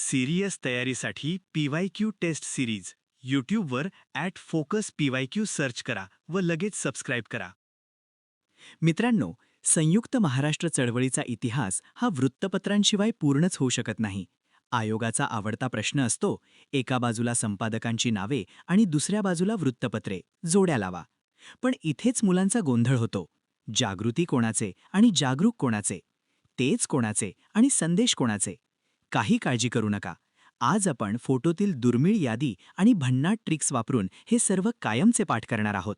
Serious तयारीसाठी PYQ taste series यूट्यूबवर @FocusPYQ search करा व लगेच सबस्क्राईब करा. मित्रांनो, संयुक्त महाराष्ट्र चळवळीचा इतिहास हा वृत्तपत्रांशिवाय पूर्णच होऊ शकत नाही. आयोगाचा आवडता प्रश्न असतो, एका बाजूला संपादकांची नावे आणि दुसऱ्या बाजूला वृत्तपत्रे, जोड्या लावा. पण इथेच मुलांचा गोंधळ होतो. जागृती कोणाचे आणि जागरूक कोणाचे? तेच कोणाचे आणि संदेश कोणाचे? काही काळजी करू नका. आज आपण फोटोतील दुर्मिळ यादी आणि भन्नाट ट्रिक्स वापरून हे सर्व कायमचे पाठ करणार आहोत.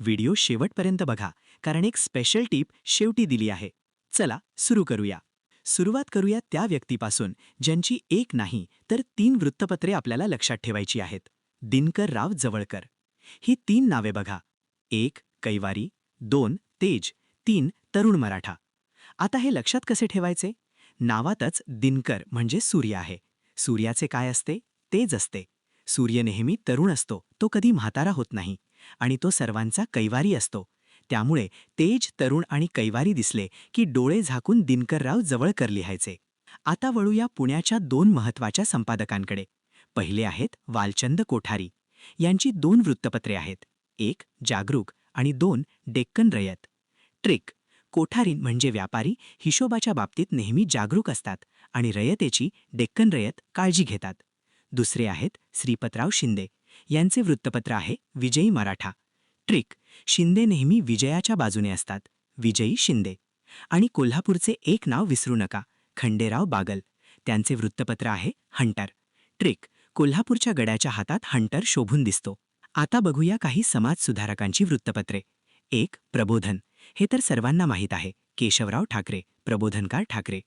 व्हिडिओ शेवटपर्यंत बघा, कारण एक स्पेशल टीप शेवटी दिली आहे. चला सुरू करूया. सुरुवात करूया त्या व्यक्तीपासून ज्यांची एक नाही तर 3 वृत्तपत्रे आपल्याला लक्षात ठेवायची आहेत. दिनकर राव जवळकर. ही 3 नावे बघा. 1 कैवारी, 2 तेज, 3 तरुण मराठा. आता हे लक्षात कसे ठेवायचे? नावातच दिनकर म्हणजे सूर्य आहे. सूर्याचे काय असते? तेज असते. सूर्य नेहमी तरुण असतो, तो कधी म्हातारा होत नाही. आणि तो सर्वांचा कैवारी असतो. त्यामुळे तेज, तरुण आणि कैवारी दिसले की डोळे झाकून दिनकरराव जवळकर लिहायचे. आता वळूया पुण्याच्या 2 महत्त्वाच्या संपादकांकडे. पहिले आहेत वालचंद कोठारी. यांची 2 वृत्तपत्रे आहेत. 1 जागरूक आणि 2 डेक्कन रयत. ट्रिक: कोठारी म्हणजे व्यापारी हिशोबाच्या बाबतीत नेहमी जागरूक असतात आणि रयतेची डेक्कन रयत काळजी घेतात. दुसरे आहेत श्रीपतराव शिंदे. यांचे वृत्तपत्र आहे विजयी मराठा. ट्रिक: शिंदे नेहमी विजयाच्या बाजूने असतात. विजयी शिंदे. आणि कोल्हापूरचे एक नाव विसरू नका, खंडेराव बागल. त्यांचे वृत्तपत्र आहे हंटर. ट्रिक: कोल्हापूरच्या गड्याच्या हातात हंटर शोभून दिसतो. आता बघूया काही समाजसुधारकांची वृत्तपत्रे. 1 प्रबोधन. हे तर सर्वांना माहीत आहे, केशवराव ठाकरे, प्रबोधनकार ठाकरे.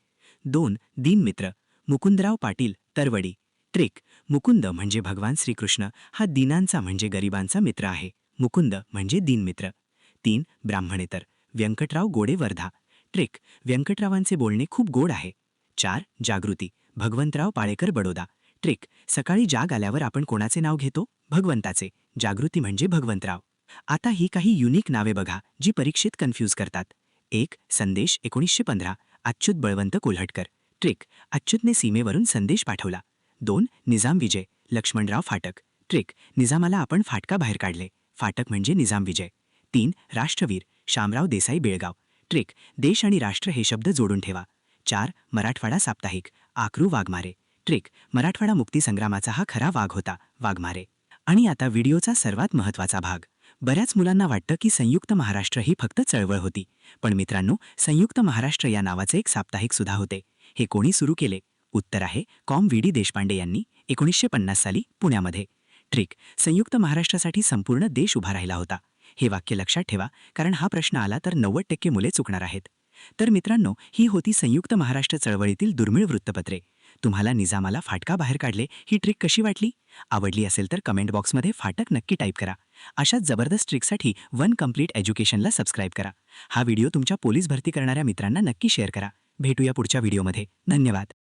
2 दीनमित्र. मुकुंदराव पाटील, तरवडी. ट्रिक: मुकुंद म्हणजे भगवान श्रीकृष्ण, हा दीनांचा म्हणजे गरिबांचा मित्र आहे. मुकुंद म्हणजे दीनमित्र. 3 ब्राह्मणेतर. व्यंकटराव गोडे, वर्धा. ट्रिक: व्यंकटरावांचे बोलणे खूप गोड आहे. 4 जागृती. भगवंतराव पाळेकर, बडोदा. ट्रिक: सकाळी जाग आल्यावर आपण कोणाचे नाव घेतो? भगवंताचे. जागृती म्हणजे भगवंतराव. आता ही काही युनिक नावे बघा, जी परीक्षेत कन्फ्यूज करतात. 1 संदेश, 1915, अच्युत बळवंत कोल्हटकर. ट्रिक: अच्युतने सीमेवरून संदेश पाठवला. 2 निजाम विजय, लक्ष्मणराव फाटक. ट्रिक: निजामाला आपण फाटका बाहेर काढले. फाटक म्हणजे निजाम विजय. 3 राष्ट्रवीर, शामराव देसाई, बेळगाव. ट्रिक: देश आणि राष्ट्र हे शब्द जोडून ठेवा. 4 मराठवाडा साप्ताहिक, आकरू, वाघमारे. ट्रिक: मराठवाडा मुक्तीसंग्रामाचा हा खरा वाघ होता, वाघमारे. आणि आता व्हिडिओचा सर्वात महत्त्वाचा भाग. बऱ्याच मुलांना वाटतं की संयुक्त महाराष्ट्र ही फक्त चळवळ होती. पण मित्रांनो, संयुक्त महाराष्ट्र या नावाचे एक साप्ताहिक सुद्धा होते. हे कोणी सुरू केले? उत्तर आहे कॉम. व्ही. डी. देशपांडे यांनी 1950 साली पुण्यामध्ये. ट्रिक: संयुक्त महाराष्ट्रासाठी संपूर्ण देश उभा राहिला होता. हे वाक्य लक्षात ठेवा, कारण हा प्रश्न आला तर 90% मुले चुकणार आहेत. तर मित्रांनो, ही होती संयुक्त महाराष्ट्र चळवळीतील दुर्मिळ वृत्तपत्रे. तुम्हाला निजामाला फाटका बाहेर काढले ही ट्रिक कशी वाटली? आवडली असेल तर कमेंट बॉक्समध्ये फाटक नक्की टाईप करा. अशाच जबरदस्त ट्रिकसाठी वन कंप्लीट एज्युकेशनला सबस्क्राईब करा. हा व्हिडिओ तुमच्या पोलीस भरती करणाऱ्या मित्रांना नक्की शेअर करा. भेटूया पुढच्या व्हिडिओमध्ये. धन्यवाद.